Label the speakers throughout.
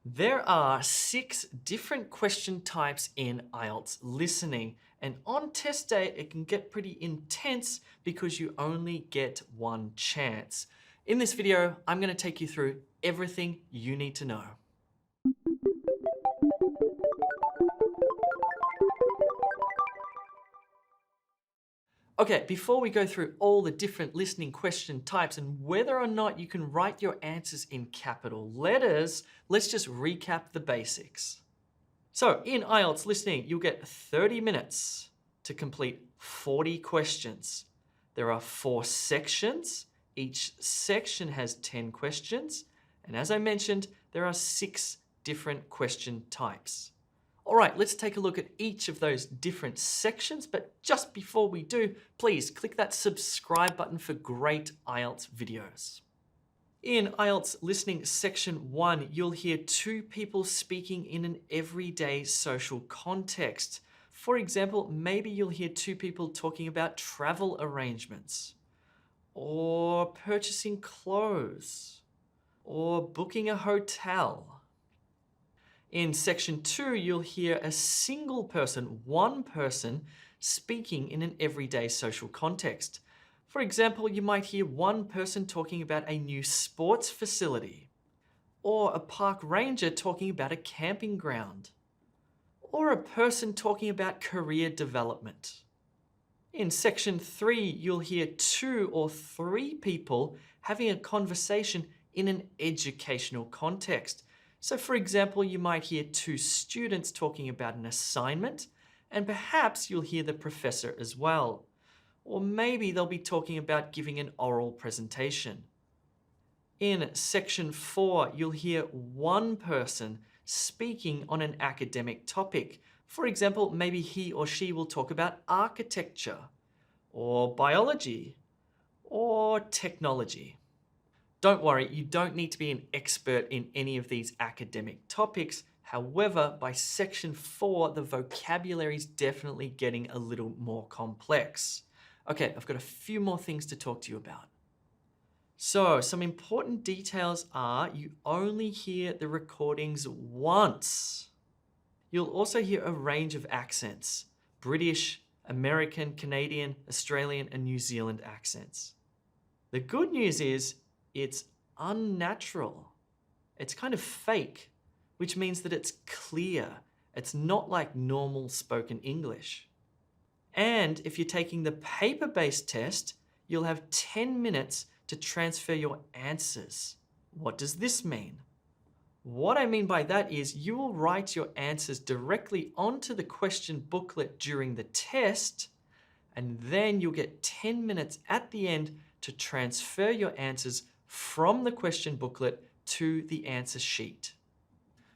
Speaker 1: There are 6 different question types in IELTS listening, and on test day it can get pretty intense because you only get one chance. In this video, I'm going to take you through everything you need to know. Okay, before we go through all the different listening question types and whether or not you can write your answers in capital letters, let's just recap the basics. So in IELTS listening, you'll get 30 minutes to complete 40 questions. There are 4 sections. Each section has 10 questions. And as I mentioned, there are 6 different question types. All right, let's take a look at each of those different sections. But just before we do, please click that subscribe button for great IELTS videos. In IELTS Listening Section 1, you'll hear 2 people speaking in an everyday social context. For example, maybe you'll hear 2 people talking about travel arrangements, or purchasing clothes, or booking a hotel. In Section 2, you'll hear a single person, one person, speaking in an everyday social context. For example, you might hear one person talking about a new sports facility, or a park ranger talking about a camping ground, or a person talking about career development. In Section 3, you'll hear 2 or 3 people having a conversation in an educational context. So for example, you might hear 2 students talking about an assignment, and perhaps you'll hear the professor as well. Or maybe they'll be talking about giving an oral presentation. In Section 4, you'll hear one person speaking on an academic topic. For example, maybe he or she will talk about architecture, or biology, or technology. Don't worry, you don't need to be an expert in any of these academic topics. However, by Section 4, the vocabulary is definitely getting a little more complex. Okay, I've got a few more things to talk to you about. So, some important details are you only hear the recordings once. You'll also hear a range of accents: British, American, Canadian, Australian, and New Zealand accents. The good news is it's unnatural. It's kind of fake, which means that it's clear. It's not like normal spoken English. And if you're taking the paper-based test, you'll have 10 minutes to transfer your answers. What does this mean? What I mean by that is you will write your answers directly onto the question booklet during the test, and then you'll get 10 minutes at the end to transfer your answers from the question booklet to the answer sheet.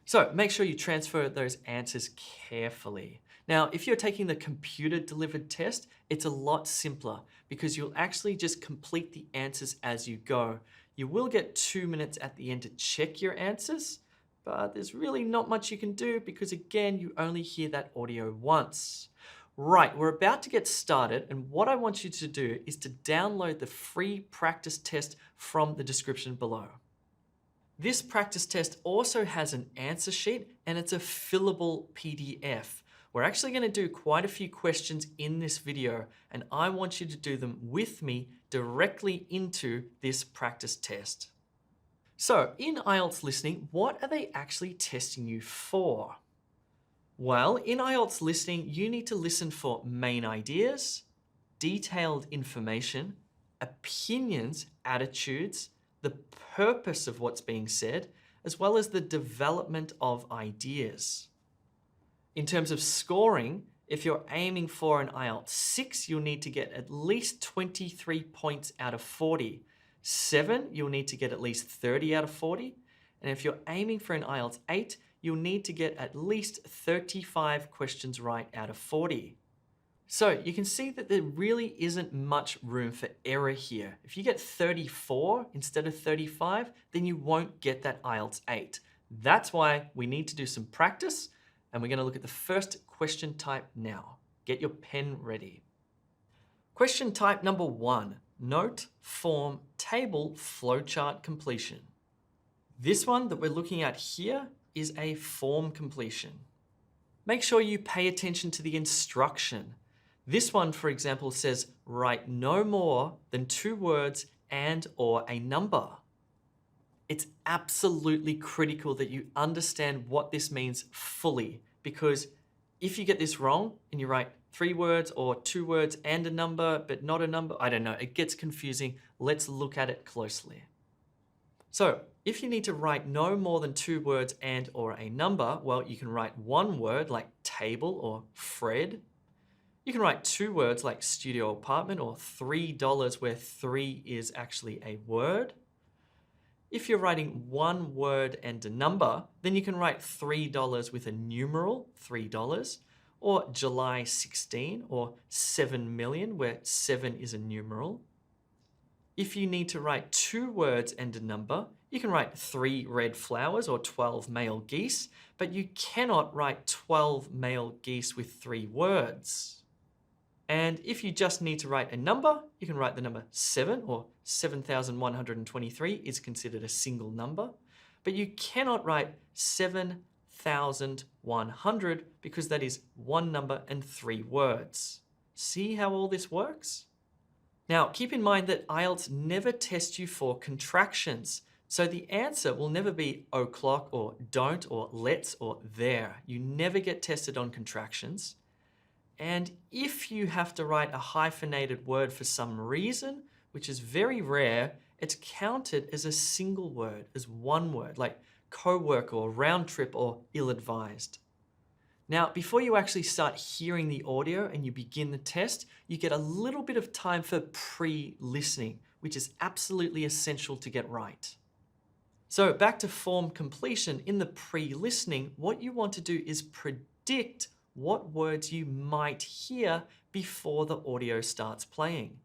Speaker 1: So make sure you transfer those answers carefully. Now, if you're taking the computer-delivered test, it's a lot simpler because you'll actually just complete the answers as you go. You will get 2 minutes at the end to check your answers, but there's really not much you can do because, again, you only hear that audio once. Right, we're about to get started, and what I want you to do is to download the free practice test from the description below. This practice test also has an answer sheet, and it's a fillable PDF. We're actually going to do quite a few questions in this video, and I want you to do them with me directly into this practice test. So in IELTS listening, what are they actually testing you for? Well, in IELTS listening, you need to listen for main ideas, detailed information, opinions, attitudes, the purpose of what's being said, as well as the development of ideas. In terms of scoring, if you're aiming for an IELTS 6, you'll need to get at least 23 points out of 40. 7, you'll need to get at least 30 out of 40. And if you're aiming for an IELTS 8, you'll need to get at least 35 questions right out of 40. So you can see that there really isn't much room for error here. If you get 34 instead of 35, then you won't get that IELTS 8. That's why we need to do some practice, and we're going to look at the first question type now. Get your pen ready. Question type number 1, note, form, table, flowchart completion. This one that we're looking at here is a form completion. Make sure you pay attention to the instruction. This one, for example, says write no more than 2 words and or a number. It's absolutely critical that you understand what this means fully, because if you get this wrong and you write 3 words or 2 words and a number, but not a number, I don't know, it gets confusing. Let's look at it closely. So if you need to write no more than 2 words and or a number, well, you can write 1 word like table or Fred. You can write 2 words like studio apartment or $3 where 3 is actually a word. If you're writing 1 word and a number, then you can write $3 with a numeral, $3, or July 16 or 7 million where 7 is a numeral. If you need to write 2 words and a number, you can write 3 red flowers or 12 male geese, but you cannot write 12 male geese with 3 words. And if you just need to write a number, you can write the number 7 or 7,123 is considered a single number, but you cannot write 7,100 because that is 1 number and 3 words. See how all this works? Now, keep in mind that IELTS never tests you for contractions. So the answer will never be o'clock or don't or let's or there. You never get tested on contractions. And if you have to write a hyphenated word for some reason, which is very rare, it's counted as a single word, as 1 word, like co-worker or round trip or ill-advised. Now, before you actually start hearing the audio and you begin the test, you get a little bit of time for pre-listening, which is absolutely essential to get right. So back to form completion, in the pre-listening, what you want to do is predict what words you might hear before the audio starts playing.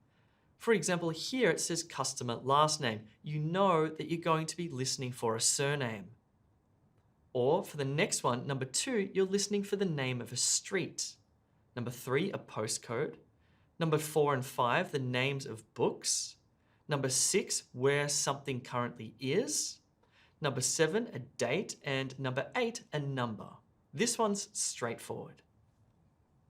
Speaker 1: For example, here it says customer last name. You know that you're going to be listening for a surname. Or for the next one, number 2, you're listening for the name of a street. Number 3, a postcode. Number 4 and 5, the names of books. Number 6, where something currently is. Number 7, a date. And number 8, a number. This one's straightforward.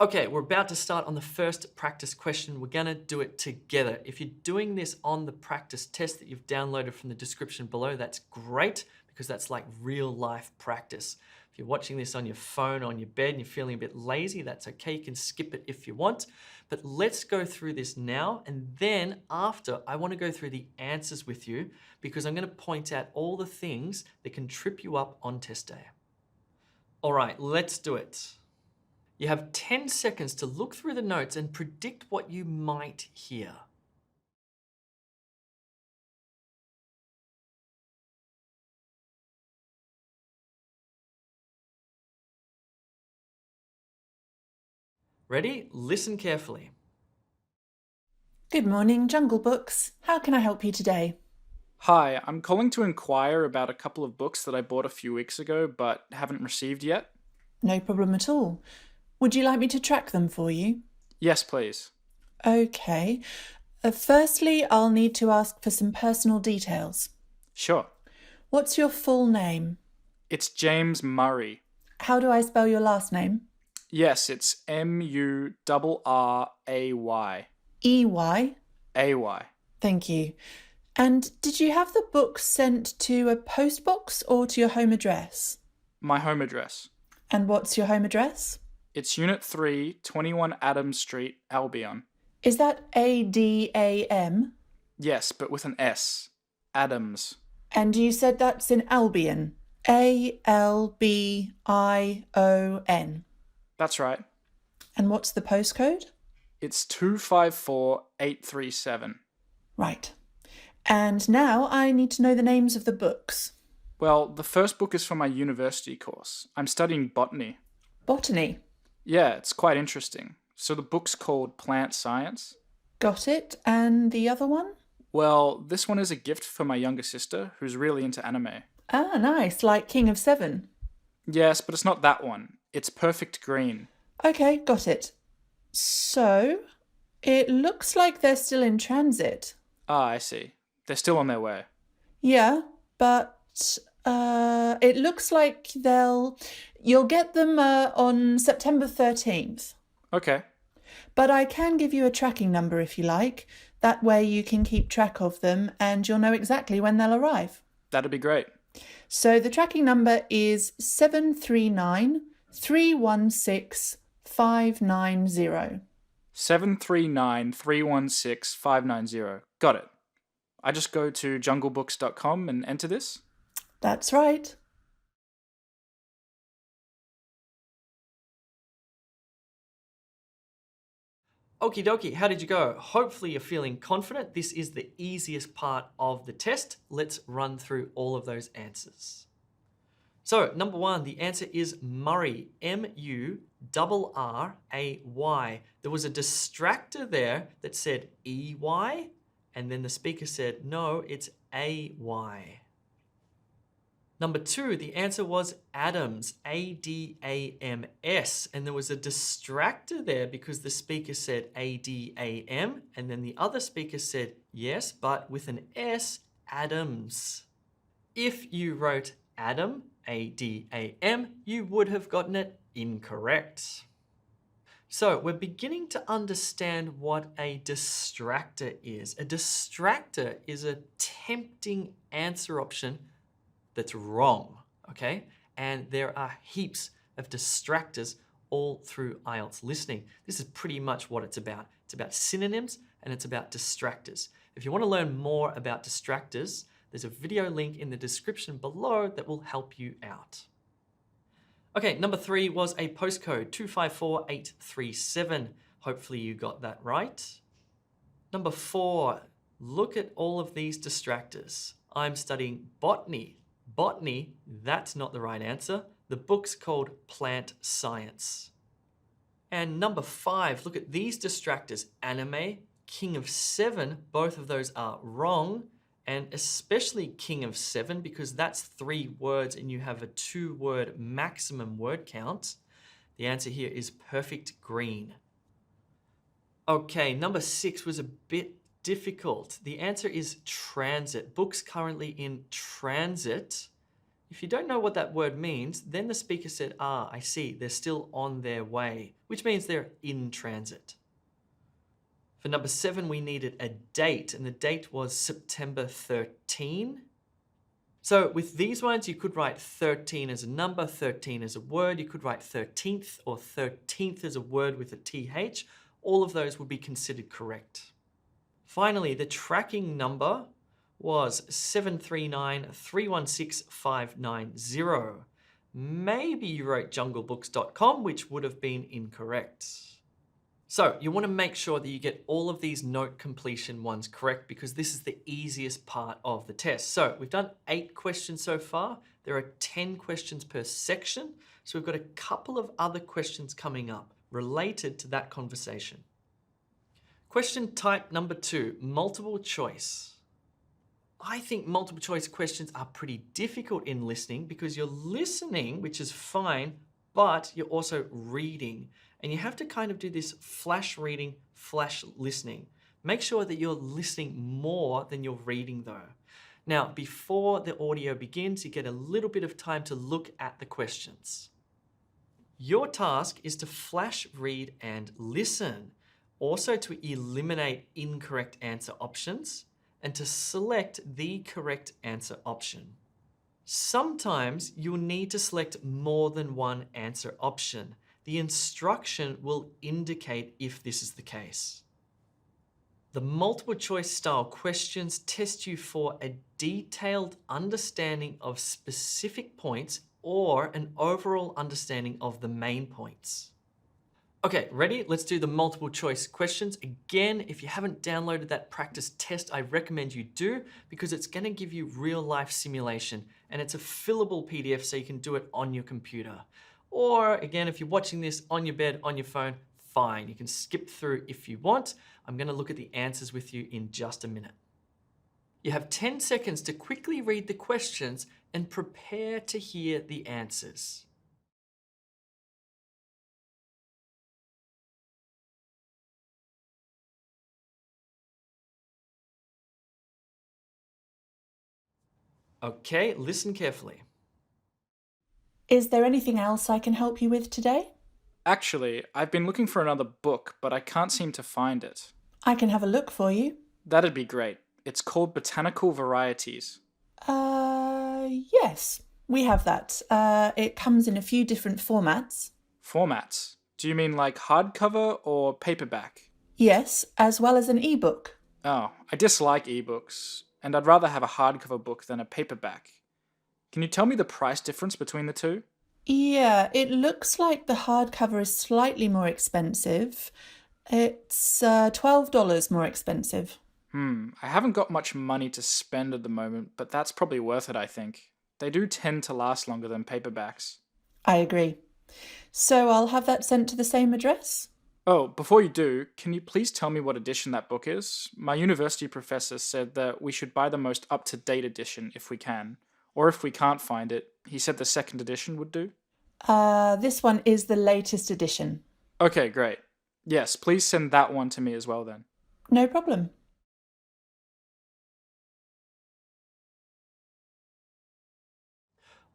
Speaker 1: Okay, we're about to start on the first practice question. We're gonna do it together. If you're doing this on the practice test that you've downloaded from the description below, that's great because that's like real life practice. If you're watching this on your phone, on your bed, and you're feeling a bit lazy, that's okay. You can skip it if you want. But let's go through this now. And then after, I wanna go through the answers with you because I'm gonna point out all the things that can trip you up on test day. All right, let's do it. You have 10 seconds to look through the notes and predict what you might hear. Ready? Listen carefully.
Speaker 2: Good morning, Jungle Books. How can I help you today?
Speaker 3: Hi, I'm calling to inquire about a couple of books that I bought a few weeks ago but haven't received yet.
Speaker 2: No problem at all. Would you like me to track them for you?
Speaker 3: Yes, please.
Speaker 2: Okay. Firstly, I'll need to ask for some personal details.
Speaker 3: Sure.
Speaker 2: What's your full name?
Speaker 3: It's James Murray.
Speaker 2: How do I spell your last name?
Speaker 3: Yes, it's Murray.
Speaker 2: E-Y?
Speaker 3: A-Y.
Speaker 2: Thank you. And did you have the book sent to a post box or to your home address?
Speaker 3: My home address.
Speaker 2: And what's your home address?
Speaker 3: It's Unit 3, 21 Adams Street, Albion.
Speaker 2: Is that A-D-A-M?
Speaker 3: Yes, but with an S. Adams.
Speaker 2: And you said that's in Albion. A-L-B-I-O-N.
Speaker 3: That's right.
Speaker 2: And what's the postcode?
Speaker 3: It's 254837.
Speaker 2: Right. And now I need to know the names of the books.
Speaker 3: Well, the first book is for my university course. I'm studying botany.
Speaker 2: Botany.
Speaker 3: Yeah, it's quite interesting. So the book's called Plant Science.
Speaker 2: Got it. And the other one?
Speaker 3: Well, this one is a gift for my younger sister, who's really into anime.
Speaker 2: Ah, nice. Like King of Seven.
Speaker 3: Yes, but it's not that one. It's Perfect Green.
Speaker 2: Okay, got it. So, it looks like they're still in transit.
Speaker 3: Ah, I see. They're still on their way.
Speaker 2: Yeah, but It looks like you'll get them on September 13th.
Speaker 3: Okay.
Speaker 2: But I can give you a tracking number if you like. That way you can keep track of them and you'll know exactly when they'll arrive.
Speaker 3: That'd be great.
Speaker 2: So the tracking number is 739-316-590.
Speaker 3: 739-316-590. Got it. I just go to junglebooks.com and enter this?
Speaker 2: That's right.
Speaker 1: Okie dokie, how did you go? Hopefully you're feeling confident. This is the easiest part of the test. Let's run through all of those answers. So number 1, the answer is Murray, M-U-R-R-A-Y. There was a distractor there that said E-Y, and then the speaker said, no, it's A-Y. Number 2, the answer was Adams, A-D-A-M-S, and there was a distractor there because the speaker said A-D-A-M, and then the other speaker said yes, but with an S, Adams. If you wrote Adam, A-D-A-M, you would have gotten it incorrect. So we're beginning to understand what a distractor is. A distractor is a tempting answer option that's wrong, okay? And there are heaps of distractors all through IELTS listening. This is pretty much what it's about. It's about synonyms and it's about distractors. If you want to learn more about distractors, there's a video link in the description below that will help you out. Okay, number 3 was a postcode 254837. Hopefully you got that right. Number 4, look at all of these distractors. I'm studying botany. Botany, that's not the right answer. The book's called Plant Science. And number 5, look at these distractors. Anime, King of 7, both of those are wrong. And especially King of 7 because that's 3 words and you have a 2-word maximum word count. The answer here is perfect green. Okay, number 6 was a bit difficult. The answer is transit. Books currently in transit. If you don't know what that word means, then the speaker said, I see, they're still on their way, which means they're in transit. For number 7, we needed a date, and the date was September 13. So with these ones, you could write 13 as a number, 13 as a word. You could write 13th or 13th as a word with a TH. All of those would be considered correct. Finally, the tracking number was 739-316-590. Maybe you wrote junglebooks.com, which would have been incorrect. So you want to make sure that you get all of these note completion ones correct because this is the easiest part of the test. So we've done 8 questions so far. There are 10 questions per section. So we've got a couple of other questions coming up related to that conversation. Question type number 2, multiple choice. I think multiple choice questions are pretty difficult in listening because you're listening, which is fine, but you're also reading. And you have to kind of do this flash reading, flash listening. Make sure that you're listening more than you're reading though. Now, before the audio begins, you get a little bit of time to look at the questions. Your task is to flash read and listen, also to eliminate incorrect answer options and to select the correct answer option. Sometimes you'll need to select more than one answer option. The instruction will indicate if this is the case. The multiple choice style questions test you for a detailed understanding of specific points or an overall understanding of the main points. Okay, ready? Let's do the multiple choice questions. Again, if you haven't downloaded that practice test, I recommend you do because it's going to give you real life simulation and it's a fillable PDF so you can do it on your computer. Or again, if you're watching this on your bed, on your phone, fine. You can skip through if you want. I'm going to look at the answers with you in just a minute. You have 10 seconds to quickly read the questions and prepare to hear the answers. Okay, listen carefully.
Speaker 2: Is there anything else I can help you with today?
Speaker 3: Actually, I've been looking for another book, but I can't seem to find it.
Speaker 2: I can have a look for you.
Speaker 3: That'd be great. It's called Botanical Varieties.
Speaker 2: Yes, we have that. It comes in a few different formats.
Speaker 3: Formats. Do you mean like hardcover or paperback?
Speaker 2: Yes, as well as an ebook.
Speaker 3: Oh, I dislike ebooks, and I'd rather have a hardcover book than a paperback. Can you tell me the price difference between the two?
Speaker 2: Yeah, it looks like the hardcover is slightly more expensive. It's $12 more expensive.
Speaker 3: I haven't got much money to spend at the moment, but that's probably worth it, I think. They do tend to last longer than paperbacks.
Speaker 2: I agree. So I'll have that sent to the same address?
Speaker 3: Oh, before you do, can you please tell me what edition that book is? My university professor said that we should buy the most up to date edition if we can. Or if we can't find it, he said the second edition would do.
Speaker 2: This one is the latest edition.
Speaker 3: Okay, great. Yes, please send that one to me as well then.
Speaker 2: No problem.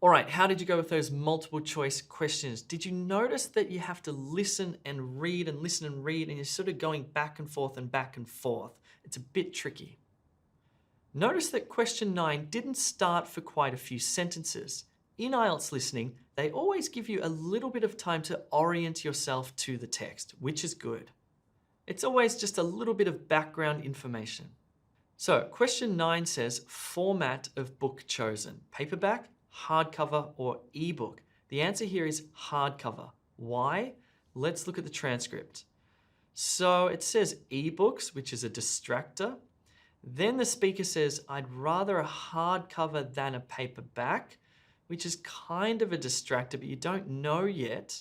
Speaker 1: All right, how did you go with those multiple choice questions? Did you notice that you have to listen and read and listen and read, and you're sort of going back and forth and back and forth? It's a bit tricky. Notice that question 9 didn't start for quite a few sentences. In IELTS listening, they always give you a little bit of time to orient yourself to the text, which is good. It's always just a little bit of background information. So question 9 says format of book chosen, paperback, hardcover, or ebook. The answer here is hardcover. Why? Let's look at the transcript. So it says ebooks, which is a distractor. Then the speaker says, I'd rather a hardcover than a paperback, which is kind of a distractor, but you don't know yet.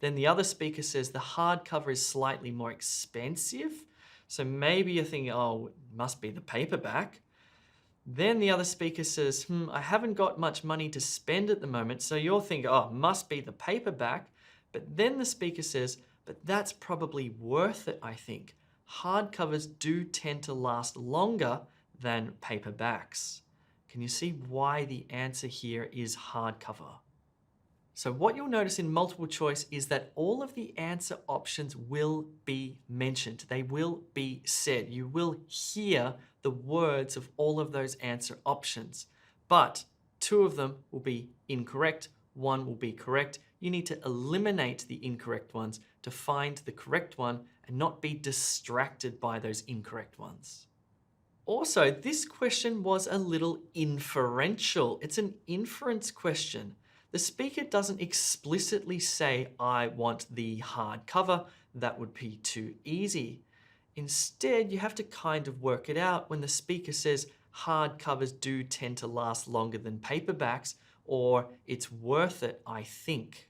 Speaker 1: Then the other speaker says the hardcover is slightly more expensive. So maybe you're thinking, oh, it must be the paperback. Then the other speaker says, I haven't got much money to spend at the moment. So you're thinking, oh, it must be the paperback. But then the speaker says, but that's probably worth it, I think. Hardcovers do tend to last longer than paperbacks. Can you see why the answer here is hardcover? So what you'll notice in multiple choice is that all of the answer options will be mentioned. They will be said. You will hear the words of all of those answer options, but 2 of them will be incorrect, 1 will be correct. You need to eliminate the incorrect ones to find the correct one and not be distracted by those incorrect ones. Also, this question was a little inferential. It's an inference question. The speaker doesn't explicitly say, I want the hardcover. That would be too easy. Instead, you have to kind of work it out when the speaker says hardcovers do tend to last longer than paperbacks, or it's worth it, I think.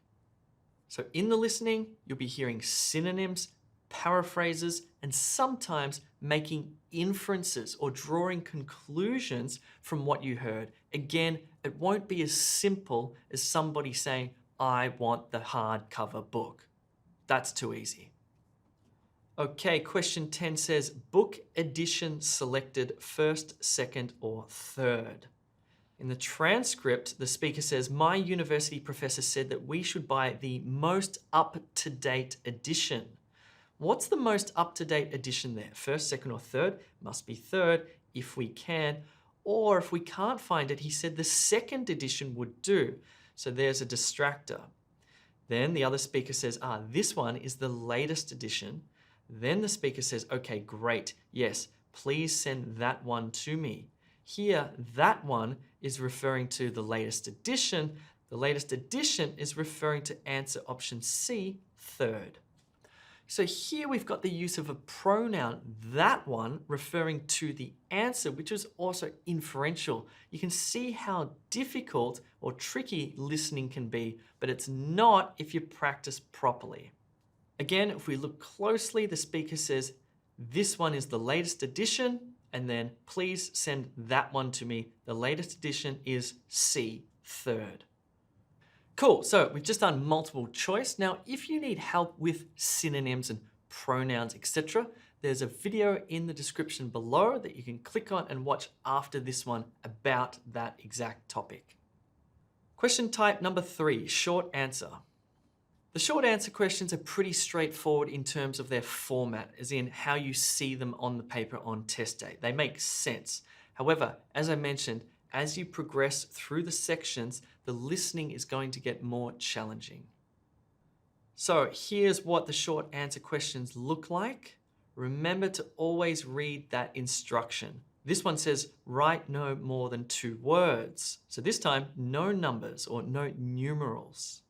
Speaker 1: So in the listening, you'll be hearing synonyms, paraphrases, and sometimes making inferences or drawing conclusions from what you heard. Again, it won't be as simple as somebody saying, I want the hardcover book. That's too easy. Okay, question 10 says, book edition selected first, second, or third. In the transcript, the speaker says, my university professor said that we should buy the most up-to-date edition. What's the most up-to-date edition there? First, second, or third? Must be third if we can. Or if we can't find it, he said the second edition would do. So there's a distractor. Then the other speaker says, this one is the latest edition. Then the speaker says, okay, great. Yes, please send that one to me. Here, that one is referring to the latest edition. The latest edition is referring to answer option C, third. So here we've got the use of a pronoun, that one, referring to the answer, which is also inferential. You can see how difficult or tricky listening can be, but it's not if you practice properly. Again, if we look closely, the speaker says, this one is the latest edition, and then please send that one to me. The latest edition is C, third. Cool, so we've just done multiple choice. Now, if you need help with synonyms and pronouns, etc., there's a video in the description below that you can click on and watch after this one about that exact topic. Question type number 3, short answer. The short answer questions are pretty straightforward in terms of their format, as in how you see them on the paper on test day. They make sense. However, as I mentioned, as you progress through the sections, the listening is going to get more challenging. So here's what the short answer questions look like. Remember to always read that instruction. This one says, write no more than 2 words. So this time, no numbers or no numerals.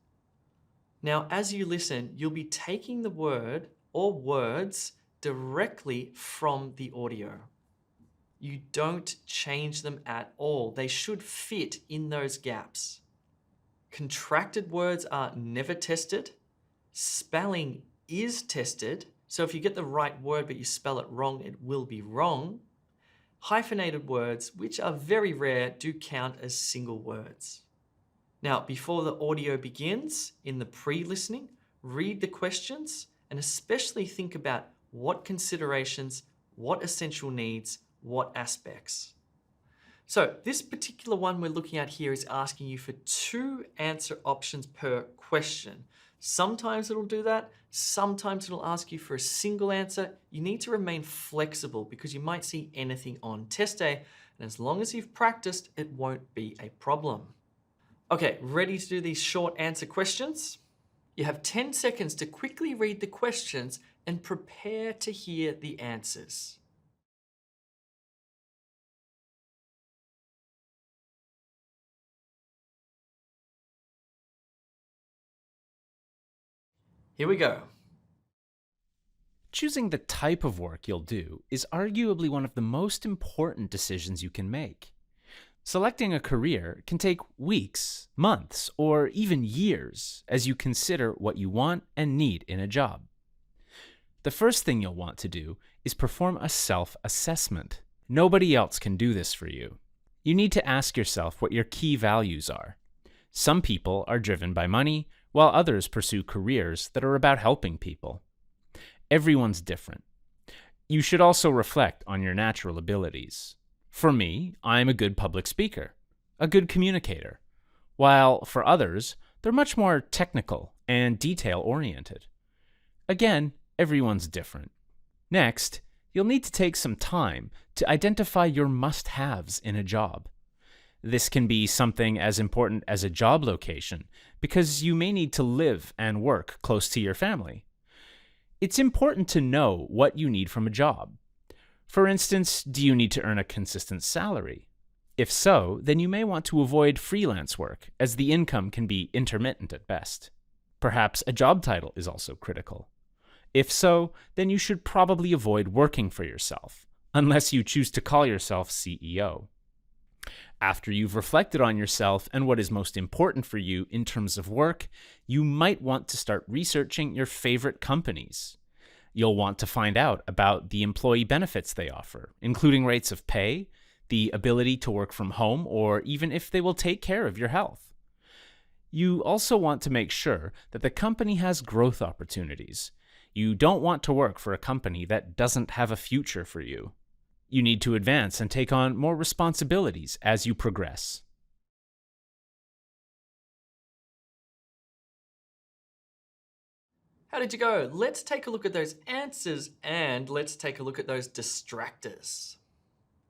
Speaker 1: Now, as you listen, you'll be taking the word or words directly from the audio. You don't change them at all. They should fit in those gaps. Contracted words are never tested. Spelling is tested. So if you get the right word but you spell it wrong, it will be wrong. Hyphenated words, which are very rare, do count as single words. Now, before the audio begins, in the pre-listening, read the questions and especially think about what considerations, what essential needs, what aspects. So this particular one we're looking at here is asking you for 2 answer options per question. Sometimes it'll do that. Sometimes it'll ask you for a single answer. You need to remain flexible because you might see anything on test day. And as long as you've practiced, it won't be a problem. Okay, ready to do these short answer questions? You have 10 seconds to quickly read the questions and prepare to hear the answers. Here we go.
Speaker 4: Choosing the type of work you'll do is arguably one of the most important decisions you can make. Selecting a career can take weeks, months, or even years as you consider what you want and need in a job. The first thing you'll want to do is perform a self-assessment. Nobody else can do this for you. You need to ask yourself what your key values are. Some people are driven by money, while others pursue careers that are about helping people. Everyone's different. You should also reflect on your natural abilities. For me, I'm a good public speaker, a good communicator, while for others, they're much more technical and detail-oriented. Again, everyone's different. Next, you'll need to take some time to identify your must-haves in a job. This can be something as important as a job location, because you may need to live and work close to your family. It's important to know what you need from a job. For instance, do you need to earn a consistent salary? If so, then you may want to avoid freelance work, as the income can be intermittent at best. Perhaps a job title is also critical. If so, then you should probably avoid working for yourself, unless you choose to call yourself CEO. After you've reflected on yourself and what is most important for you in terms of work, you might want to start researching your favorite companies. You'll want to find out about the employee benefits they offer, including rates of pay, the ability to work from home, or even if they will take care of your health. You also want to make sure that the company has growth opportunities. You don't want to work for a company that doesn't have a future for you. You need to advance and take on more responsibilities as you progress.
Speaker 1: How did you go? Let's take a look at those answers and let's take a look at those distractors.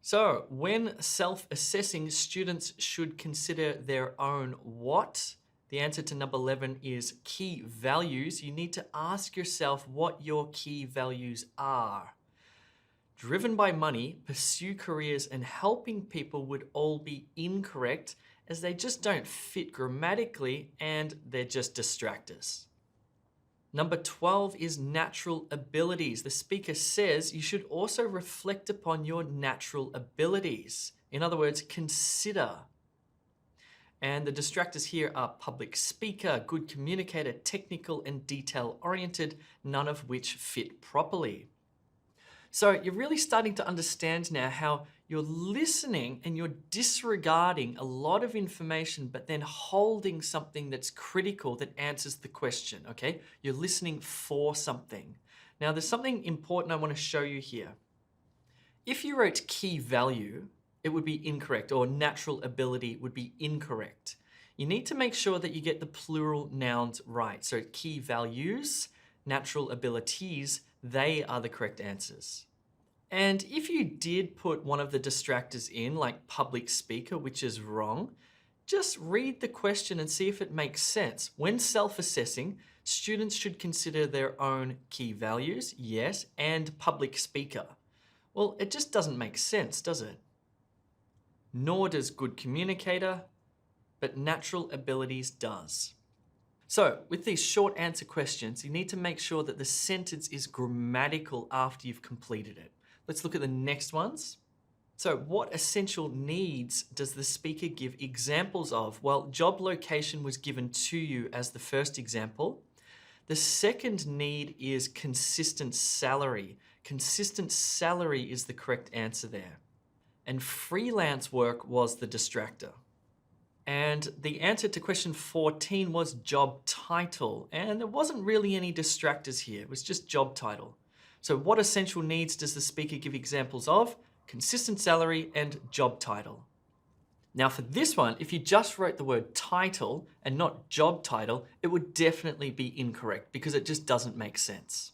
Speaker 1: So, when self-assessing, students should consider their own what? The answer to number 11 is key values. You need to ask yourself what your key values are. Driven by money, pursue careers, and helping people would all be incorrect as they just don't fit grammatically and they're just distractors. Number 12 is natural abilities. The speaker says you should also reflect upon your natural abilities. In other words, consider. And the distractors here are public speaker, good communicator, technical and detail-oriented, none of which fit properly. So you're really starting to understand now how you're listening and you're disregarding a lot of information, but then holding something that's critical that answers the question, okay? You're listening for something. Now, there's something important I want to show you here. If you wrote key value, it would be incorrect, or natural ability would be incorrect. You need to make sure that you get the plural nouns right. So key values, natural abilities, they are the correct answers. And if you did put one of the distractors in, like public speaker, which is wrong, just read the question and see if it makes sense. When self-assessing, students should consider their own key values, yes, and public speaker. Well, it just doesn't make sense, does it? Nor does good communicator, but natural abilities does. So with these short answer questions, you need to make sure that the sentence is grammatical after you've completed it. Let's look at the next ones. So what essential needs does the speaker give examples of? Well, job location was given to you as the first example. The second need is consistent salary. Consistent salary is the correct answer there. And freelance work was the distractor. And the answer to question 14 was job title. And there wasn't really any distractors here. It was just job title. So what essential needs does the speaker give examples of? Consistent salary and job title. Now for this one, if you just wrote the word title and not job title, it would definitely be incorrect because it just doesn't make sense.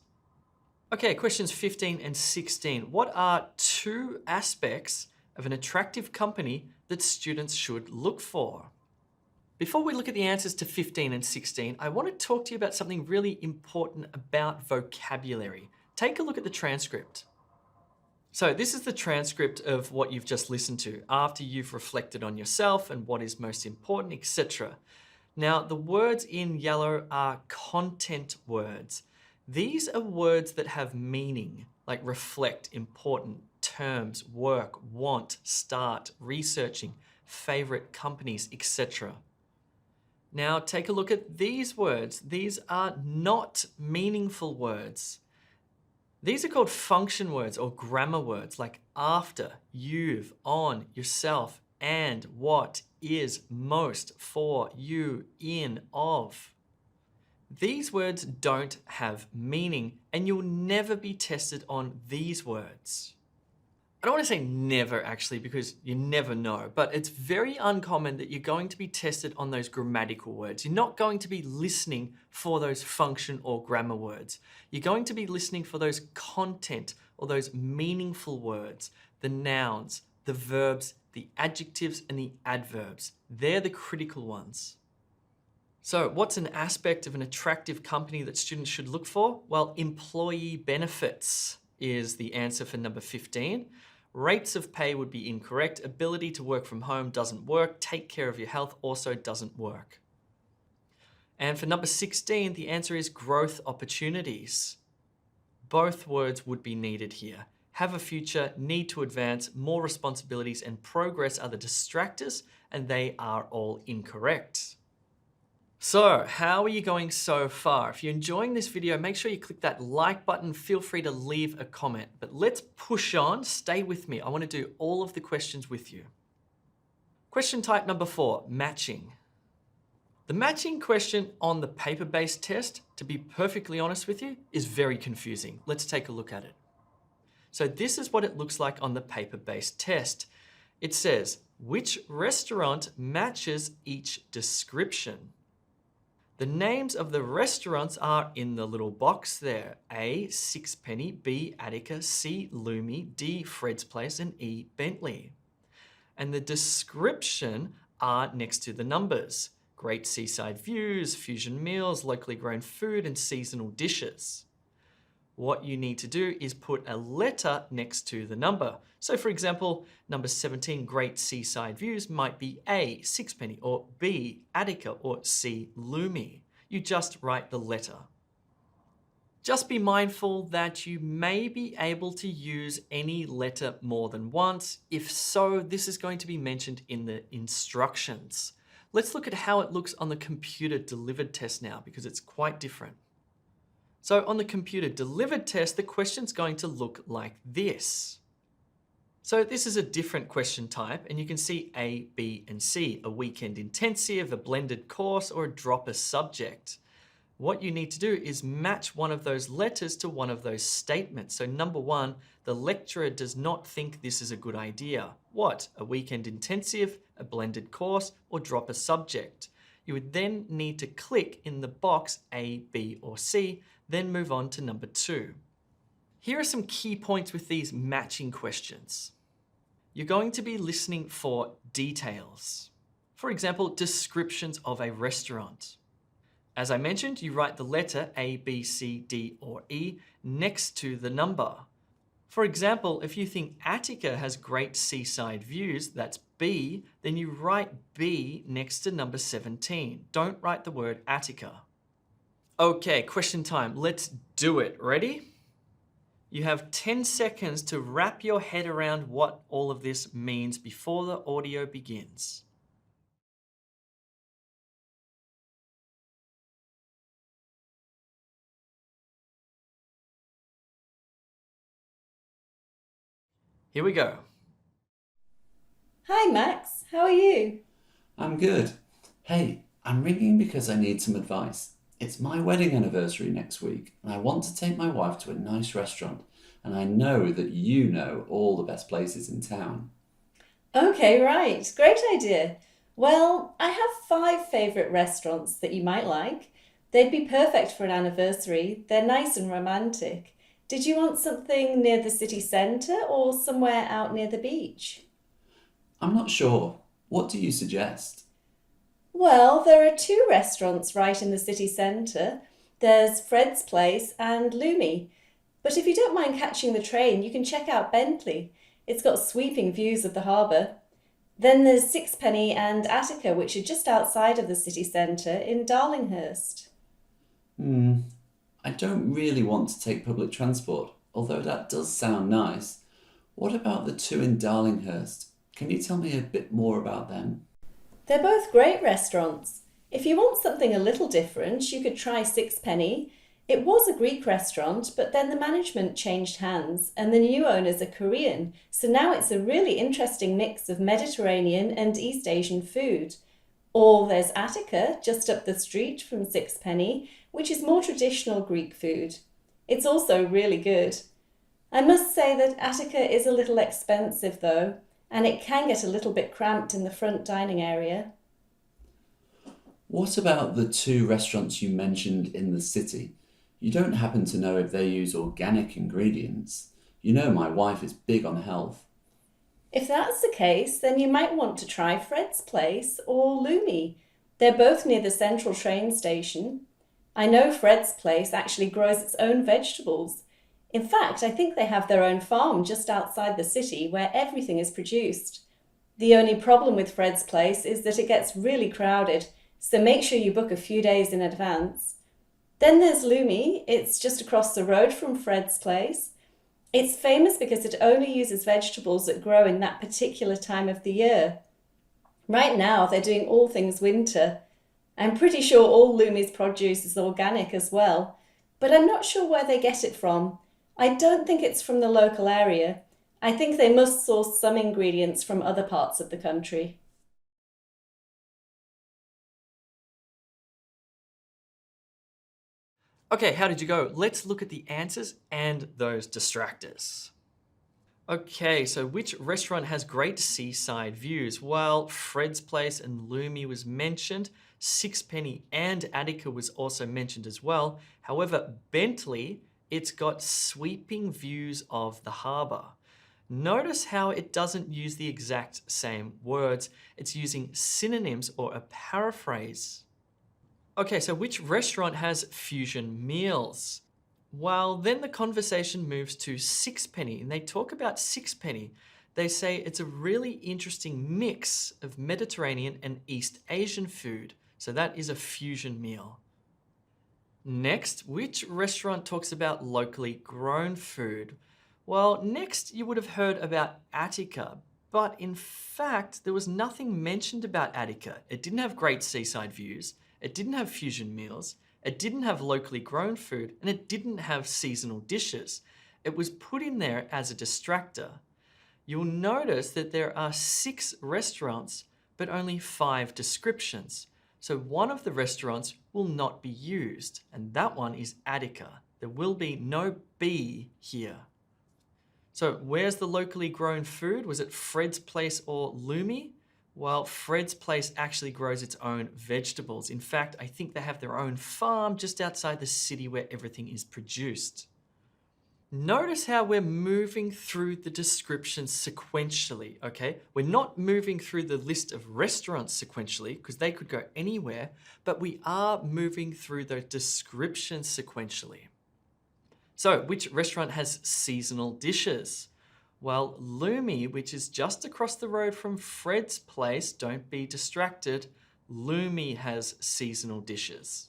Speaker 1: Okay, questions 15 and 16. What are two aspects of an attractive company that students should look for? Before we look at the answers to 15 and 16, I want to talk to you about something really important about vocabulary. Take a look at the transcript. So this is the transcript of what you've just listened to after you've reflected on yourself and what is most important, etc. Now, the words in yellow are content words. These are words that have meaning, like reflect, important, terms, work, want, start, researching, favorite companies, etc. Now take a look at these words. These are not meaningful words. These are called function words or grammar words like after, you've, on, yourself, and, what, is, most, for, you, in, of. These words don't have meaning and you'll never be tested on these words. I don't want to say never actually because you never know, but it's very uncommon that you're going to be tested on those grammatical words. You're not going to be listening for those function or grammar words. You're going to be listening for those content or those meaningful words, the nouns, the verbs, the adjectives, and the adverbs. They're the critical ones. So what's an aspect of an attractive company that students should look for? Well, employee benefits is the answer for number 15. Rates of pay would be incorrect. Ability to work from home doesn't work. Take care of your health also doesn't work. And for number 16, the answer is growth opportunities. Both words would be needed here. Have a future, need to advance, more responsibilities, and progress are the distractors, and they are all incorrect. So how are you going so far? If you're enjoying this video, make sure you click that like button. Feel free to leave a comment, but let's push on. Stay with me. I want to do all of the questions with you. Question type number 4, matching. The matching question on the paper-based test, to be perfectly honest with you, is very confusing. Let's take a look at it. So this is what it looks like on the paper-based test. It says, which restaurant matches each description? The names of the restaurants are in the little box there. A, Sixpenny, B, Attica, C, Lumi, D, Fred's Place, and E, Bentley. And the description are next to the numbers. Great seaside views, fusion meals, locally grown food, and seasonal dishes. What you need to do is put a letter next to the number. So for example, number 17, great seaside views, might be A, Sixpenny, or B, Attica, or C, Lumi. You just write the letter. Just be mindful that you may be able to use any letter more than once. If so, this is going to be mentioned in the instructions. Let's look at how it looks on the computer delivered test now because it's quite different. So on the computer delivered test, the question's going to look like this. So this is a different question type and you can see A, B, and C, a weekend intensive, a blended course, or a dropper subject. What you need to do is match one of those letters to one of those statements. So number 1, the lecturer does not think this is a good idea. What? A weekend intensive, a blended course, or drop a subject? You would then need to click in the box A, B, or C, then move on to number 2. Here are some key points with these matching questions. You're going to be listening for details. For example, descriptions of a restaurant. As I mentioned, you write the letter A, B, C, D, or E next to the number. For example, if you think Attica has great seaside views, that's B, then you write B next to number 17. Don't write the word Attica. Okay, question time. Let's do it. Ready? You have 10 seconds to wrap your head around what all of this means before the audio begins. Here we go.
Speaker 5: Hi Max, how are you?
Speaker 6: I'm good. Hey, I'm ringing because I need some advice. It's my wedding anniversary next week, and I want to take my wife to a nice restaurant, and I know that you know all the best places in town.
Speaker 5: Okay, right, great idea. Well, I have 5 favourite restaurants that you might like. They'd be perfect for an anniversary. They're nice and romantic. Did you want something near the city centre or somewhere out near the beach?
Speaker 6: I'm not sure. What do you suggest?
Speaker 5: Well, there are 2 restaurants right in the city centre. There's Fred's Place and Lumi. But if you don't mind catching the train, you can check out Bentley. It's got sweeping views of the harbour. Then there's Sixpenny and Attica, which are just outside of the city centre in Darlinghurst.
Speaker 6: I don't really want to take public transport, although that does sound nice. What about the 2 in Darlinghurst? Can you tell me a bit more about them?
Speaker 5: They're both great restaurants. If you want something a little different, you could try Sixpenny. It was a Greek restaurant, but then the management changed hands and the new owners are Korean, so now it's a really interesting mix of Mediterranean and East Asian food. Or there's Attica, just up the street from Sixpenny, which is more traditional Greek food. It's also really good. I must say that Attica is a little expensive though, and it can get a little bit cramped in the front dining area.
Speaker 6: What about the 2 restaurants you mentioned in the city? You don't happen to know if they use organic ingredients? You know my wife is big on health.
Speaker 5: If that's the case, then you might want to try Fred's Place or Lumi. They're both near the central train station. I know Fred's Place actually grows its own vegetables. In fact, I think they have their own farm just outside the city where everything is produced. The only problem with Fred's Place is that it gets really crowded, so make sure you book a few days in advance. Then there's Lumi. It's just across the road from Fred's Place. It's famous because it only uses vegetables that grow in that particular time of the year. Right now, they're doing all things winter. I'm pretty sure all Lumi's produce is organic as well, but I'm not sure where they get it from. I don't think it's from the local area. I think they must source some ingredients from other parts of the country.
Speaker 1: Okay, how did you go? Let's look at the answers and those distractors. Okay, so which restaurant has great seaside views? Well, Fred's Place and Lumi was mentioned. Sixpenny and Attica was also mentioned as well. However, Bentley, it's got sweeping views of the harbour. Notice how it doesn't use the exact same words. It's using synonyms or a paraphrase. Okay, so which restaurant has fusion meals? Well, then the conversation moves to Sixpenny, and they talk about Sixpenny. They say it's a really interesting mix of Mediterranean and East Asian food. So that is a fusion meal. Next, which restaurant talks about locally grown food? Well, next you would have heard about Attica, but in fact, there was nothing mentioned about Attica. It didn't have great seaside views. It didn't have fusion meals, it didn't have locally grown food, and it didn't have seasonal dishes. It was put in there as a distractor. You'll notice that there are 6 restaurants, but only 5 descriptions. So one of the restaurants will not be used, and that one is Attica. There will be no B here. So where's the locally grown food? Was it Fred's Place or Lumi? Well, Fred's Place actually grows its own vegetables. In fact, I think they have their own farm just outside the city where everything is produced. Notice how we're moving through the descriptions sequentially, okay? We're not moving through the list of restaurants sequentially because they could go anywhere, but we are moving through the descriptions sequentially. So, which restaurant has seasonal dishes? Well, Lumi, which is just across the road from Fred's Place, don't be distracted, Lumi has seasonal dishes.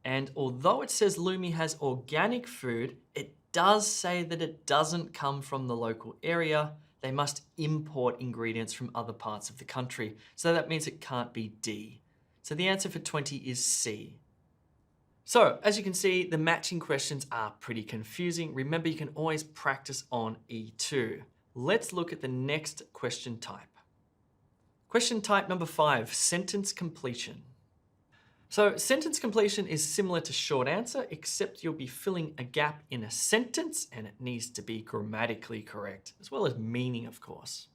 Speaker 1: And although it says Lumi has organic food, it does say that it doesn't come from the local area. They must import ingredients from other parts of the country. So that means it can't be D. So the answer for 20 is C. So as you can see, the matching questions are pretty confusing. Remember, you can always practice on E2. Let's look at the next question type. Question type number 5, sentence completion. So sentence completion is similar to short answer, except you'll be filling a gap in a sentence and it needs to be grammatically correct, as well as meaning, of course.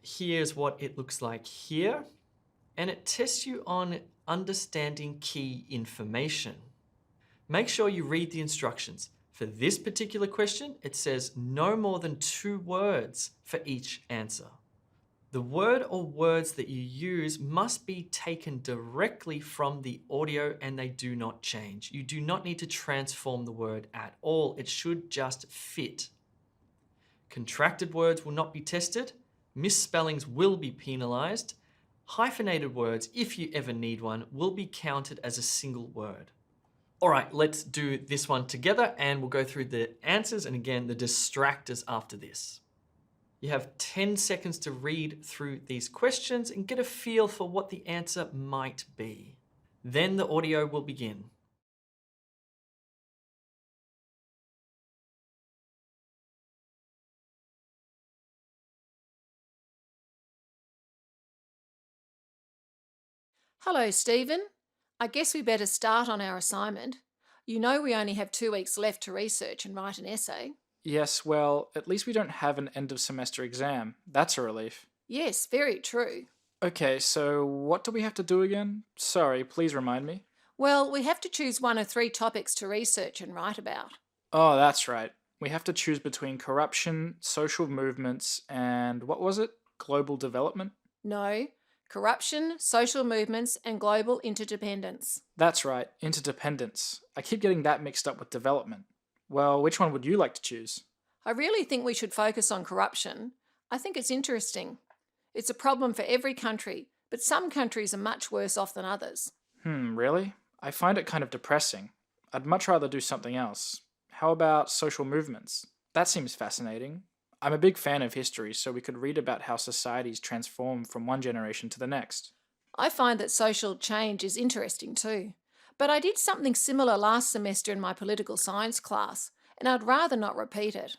Speaker 1: Here's what it looks like here, and it tests you on understanding key information. Make sure you read the instructions. For this particular question, it says no more than 2 words for each answer. The word or words that you use must be taken directly from the audio and they do not change. You do not need to transform the word at all. It should just fit. Contracted words will not be tested. Misspellings will be penalized. Hyphenated words, if you ever need one, will be counted as a single word. All right, let's do this one together and we'll go through the answers and again, the distractors after this. You have 10 seconds to read through these questions and get a feel for what the answer might be. Then the audio will begin.
Speaker 7: Hello, Stephen. I guess we better start on our assignment. You know we only have 2 weeks left to research and write an essay.
Speaker 3: Yes, well, at least we don't have an end of semester exam. That's a relief.
Speaker 7: Yes, very true.
Speaker 3: Okay, so what do we have to do again? Sorry, please remind me.
Speaker 7: Well, we have to choose 1 of 3 topics to research and write about.
Speaker 3: Oh, that's right. We have to choose between corruption, social movements, and what was it? Global development?
Speaker 7: No, corruption, social movements, and global interdependence.
Speaker 3: That's right, interdependence. I keep getting that mixed up with development. Well, which one would you like to choose?
Speaker 7: I really think we should focus on corruption. I think it's interesting. It's a problem for every country, but some countries are much worse off than others.
Speaker 3: Really? I find it kind of depressing. I'd much rather do something else. How about social movements? That seems fascinating. I'm a big fan of history, so we could read about how societies transform from one generation to the next.
Speaker 7: I find that social change is interesting too. But I did something similar last semester in my political science class, and I'd rather not repeat it.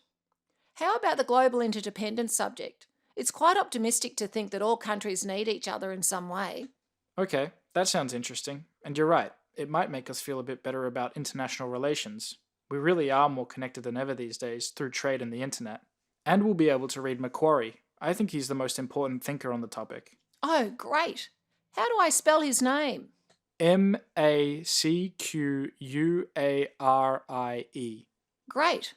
Speaker 7: How about the global interdependence subject? It's quite optimistic to think that all countries need each other in some way.
Speaker 3: Okay, that sounds interesting. And you're right, it might make us feel a bit better about international relations. We really are more connected than ever these days through trade and the internet. And we'll be able to read Macquarie. I think he's the most important thinker on the topic.
Speaker 7: Oh, great. How do I spell his name?
Speaker 3: Macquarie.
Speaker 7: Great.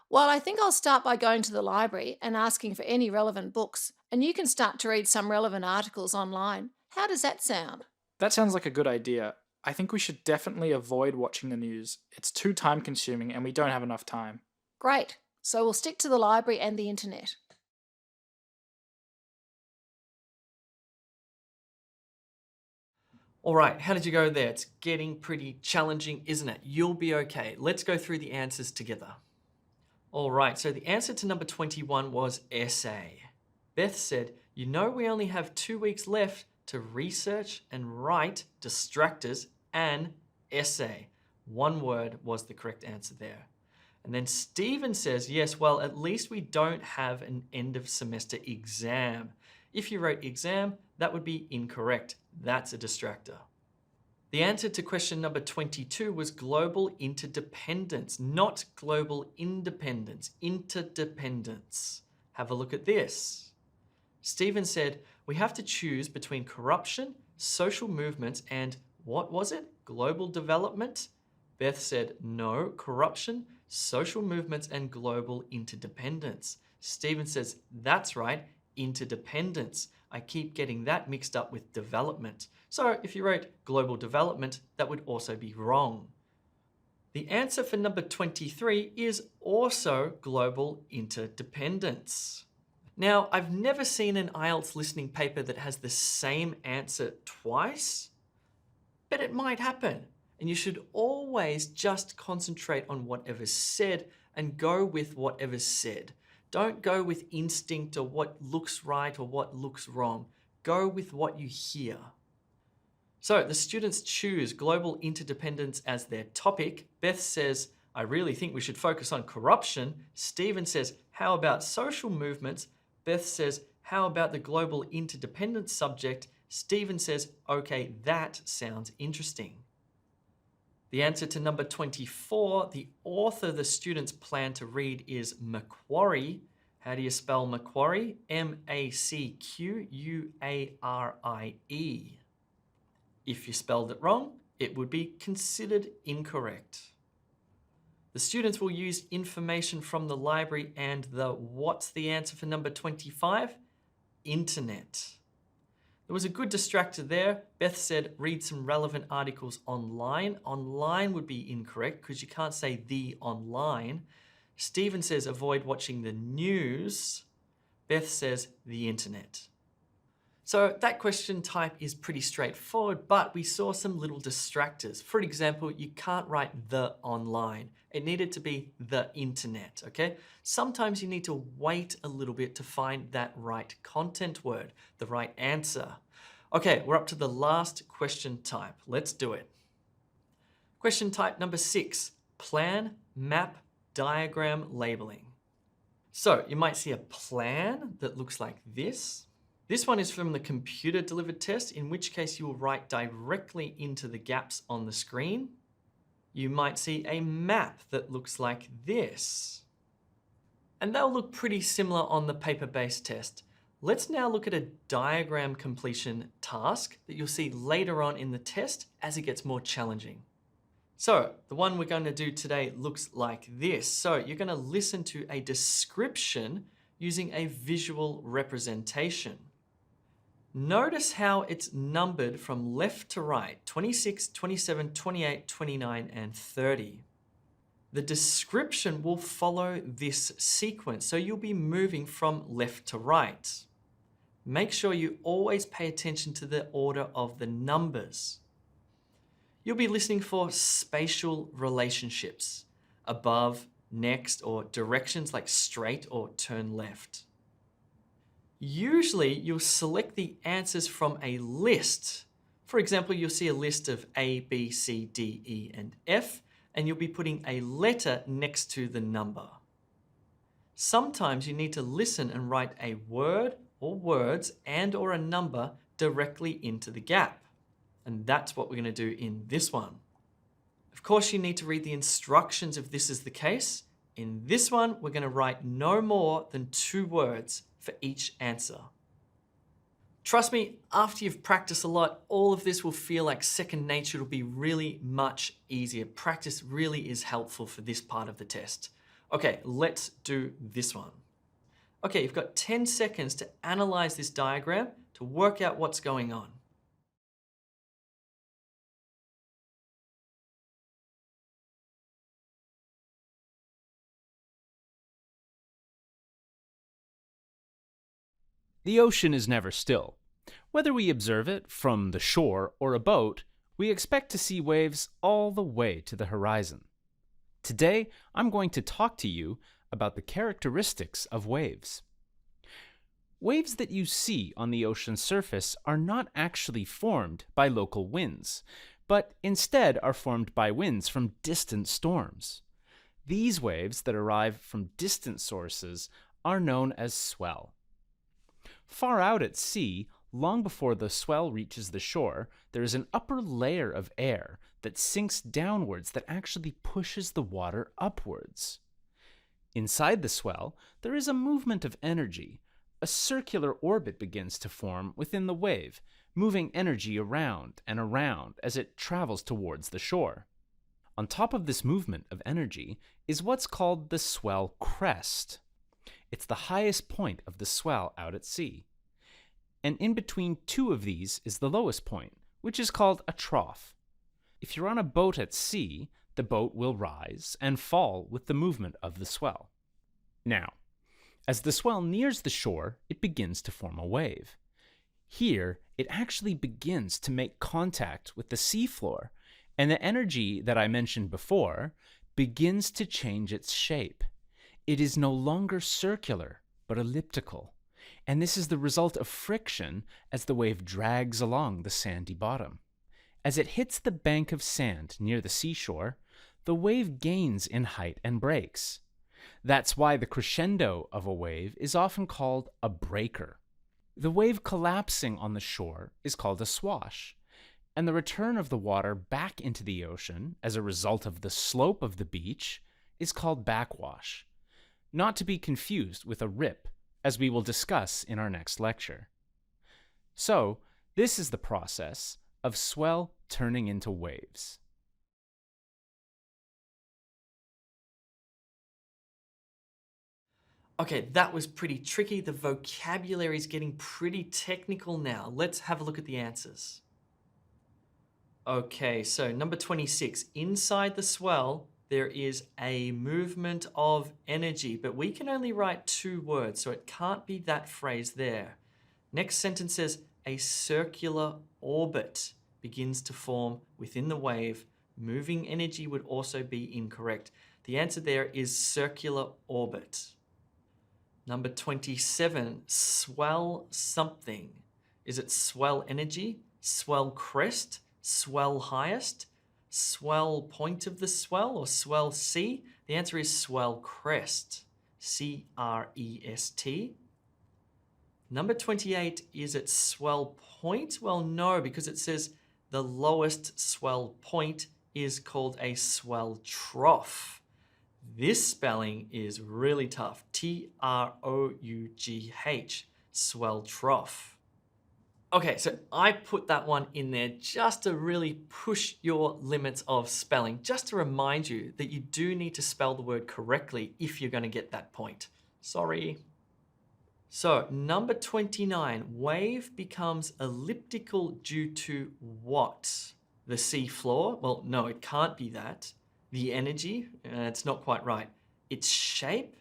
Speaker 7: Well, I think I'll start by going to the library and asking for any relevant books, and you can start to read some relevant articles online. How does that sound?
Speaker 3: That sounds like a good idea. I think we should definitely avoid watching the news. It's too time-consuming and we don't have enough time.
Speaker 7: Great. So we'll stick to the library and the internet.
Speaker 1: All right, how did you go there? It's getting pretty challenging, isn't it? You'll be okay. Let's go through the answers together. All right, so the answer to number 21 was essay. Beth said, you know we only have 2 weeks left to research and write distractors and essay. 1 word was the correct answer there. And then Stephen says, yes, well, at least we don't have an end of semester exam. If you wrote exam, that would be incorrect. That's a distractor. The answer to question number 22 was global interdependence, not global independence, interdependence. Have a look at this. Stephen said, we have to choose between corruption, social movements, and what was it? Global development? Beth said, no, corruption, social movements, and global interdependence. Stephen says, that's right, interdependence. I keep getting that mixed up with development. So if you wrote global development, that would also be wrong. The answer for number 23 is also global interdependence. Now, I've never seen an IELTS listening paper that has the same answer twice, but it might happen. And you should always just concentrate on whatever's said and go with whatever's said. Don't go with instinct or what looks right or what looks wrong. Go with what you hear. So the students choose global interdependence as their topic. Beth says, I really think we should focus on corruption. Stephen says, how about social movements? Beth says, how about the global interdependence subject? Stephen says, okay, that sounds interesting. The answer to number 24, the author the students plan to read is Macquarie. How do you spell Macquarie? M-A-C-Q-U-A-R-I-E. If you spelled it wrong, it would be considered incorrect. The students will use information from the library and what's the answer for number 25? Internet. There was a good distractor there. Beth said, read some relevant articles online. Online would be incorrect because you can't say the online. Stephen says, avoid watching the news. Beth says, the internet. So that question type is pretty straightforward, but we saw some little distractors. For example, you can't write the online. It needed to be the internet, okay? Sometimes you need to wait a little bit to find that right content word, the right answer. Okay, we're up to the last question type. Let's do it. Question type number 6, plan, map, diagram, labeling. So you might see a plan that looks like this. This one is from the computer delivered test, in which case you will write directly into the gaps on the screen. You might see a map that looks like this. And they'll look pretty similar on the paper-based test. Let's now look at a diagram completion task that you'll see later on in the test as it gets more challenging. So the one we're going to do today looks like this. So you're going to listen to a description using a visual representation. Notice how it's numbered from left to right, 26, 27, 28, 29, and 30. The description will follow this sequence, so you'll be moving from left to right. Make sure you always pay attention to the order of the numbers. You'll be listening for spatial relationships, above, next, or directions like straight or turn left. Usually, you'll select the answers from a list. For example, you'll see a list of A, B, C, D, E, and F, and you'll be putting a letter next to the number. Sometimes you need to listen and write a word or words and or a number directly into the gap. And that's what we're going to do in this one. Of course, you need to read the instructions if this is the case. In this one, we're going to write no more than 2 words for each answer. Trust me, after you've practiced a lot, all of this will feel like second nature. It'll be really much easier. Practice really is helpful for this part of the test. Okay, let's do this one. Okay, you've got 10 seconds to analyze this diagram to work out what's going on.
Speaker 4: The ocean is never still. Whether we observe it from the shore or a boat, we expect to see waves all the way to the horizon. Today, I'm going to talk to you about the characteristics of waves. Waves that you see on the ocean surface are not actually formed by local winds, but instead are formed by winds from distant storms. These waves that arrive from distant sources are known as swell. Far out at sea, long before the swell reaches the shore, there is an upper layer of air that sinks downwards that actually pushes the water upwards. Inside the swell, there is a movement of energy. A circular orbit begins to form within the wave, moving energy around and around as it travels towards the shore. On top of this movement of energy is what's called the swell crest. It's the highest point of the swell out at sea. And in between two of these is the lowest point, which is called a trough. If you're on a boat at sea, the boat will rise and fall with the movement of the swell. Now, as the swell nears the shore, it begins to form a wave. Here, it actually begins to make contact with the seafloor, and the energy that I mentioned before begins to change its shape. It is no longer circular, but elliptical, and this is the result of friction as the wave drags along the sandy bottom. As it hits the bank of sand near the seashore, the wave gains in height and breaks. That's why the crescendo of a wave is often called a breaker. The wave collapsing on the shore is called a swash, and the return of the water back into the ocean as a result of the slope of the beach is called backwash, not to be confused with a rip, as we will discuss in our next lecture. So, this is the process of swell turning into waves.
Speaker 1: Okay, that was pretty tricky. The vocabulary is getting pretty technical now. Let's have a look at the answers. Okay, so number 26, inside the swell, there is a movement of energy, but we can only write 2 words, so it can't be that phrase there. Next sentence says, a circular orbit begins to form within the wave. Moving energy would also be incorrect. The answer there is circular orbit. Number 27, swell something. Is it swell energy, swell crest, swell highest, swell point of the swell, or swell sea? The answer is swell crest, C-R-E-S-T. Number 28, is it swell point? Well, no, because it says the lowest swell point is called a swell trough. This spelling is really tough. T-R-O-U-G-H, swell trough. Okay, so I put that one in there just to really push your limits of spelling, just to remind you that you do need to spell the word correctly if you're going to get that point. Sorry. So, number 29, wave becomes elliptical due to what? The sea floor? Well, no, it can't be that. The energy? It's not quite right. Its shape?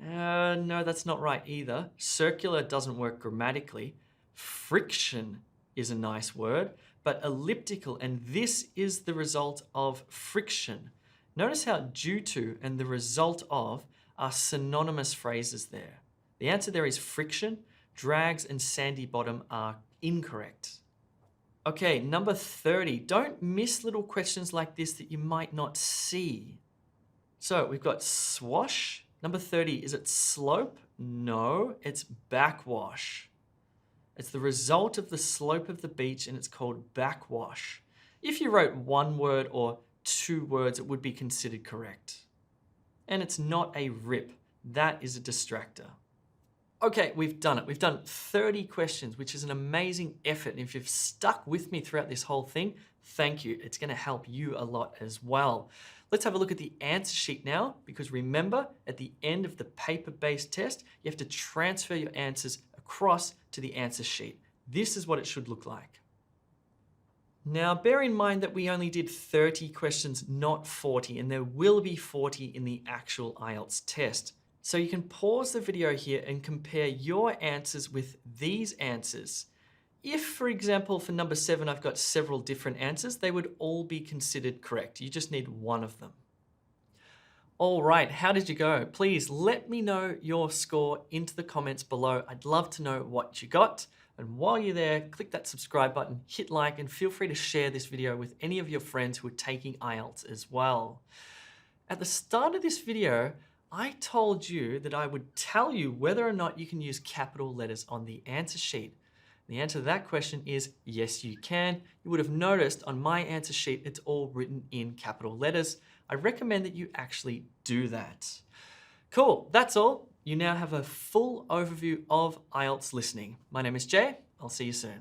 Speaker 1: No, that's not right either. Circular doesn't work grammatically. Friction is a nice word, but elliptical, and this is the result of friction. Notice how due to and the result of are synonymous phrases there. The answer there is friction. Drags and sandy bottom are incorrect. Okay, number 30. Don't miss little questions like this that you might not see. So we've got swash. Number 30, is it slope? No, it's backwash. It's the result of the slope of the beach and it's called backwash. If you wrote 1 word or 2 words, it would be considered correct. And it's not a rip. That is a distractor. Okay, we've done it. We've done 30 questions, which is an amazing effort. And if you've stuck with me throughout this whole thing, thank you. It's going to help you a lot as well. Let's have a look at the answer sheet now, because remember, at the end of the paper-based test, you have to transfer your answers across to the answer sheet. This is what it should look like. Now, bear in mind that we only did 30 questions, not 40, and there will be 40 in the actual IELTS test. So you can pause the video here and compare your answers with these answers. If, for example, for number 7, I've got several different answers, they would all be considered correct. You just need one of them. All right, how did you go? Please let me know your score into the comments below. I'd love to know what you got. And while you're there, click that subscribe button, hit like, and feel free to share this video with any of your friends who are taking IELTS as well. At the start of this video, I told you that I would tell you whether or not you can use capital letters on the answer sheet. The answer to that question is yes, you can. You would have noticed on my answer sheet, it's all written in capital letters. I recommend that you actually do that. Cool, that's all. You now have a full overview of IELTS listening. My name is Jay. I'll see you soon.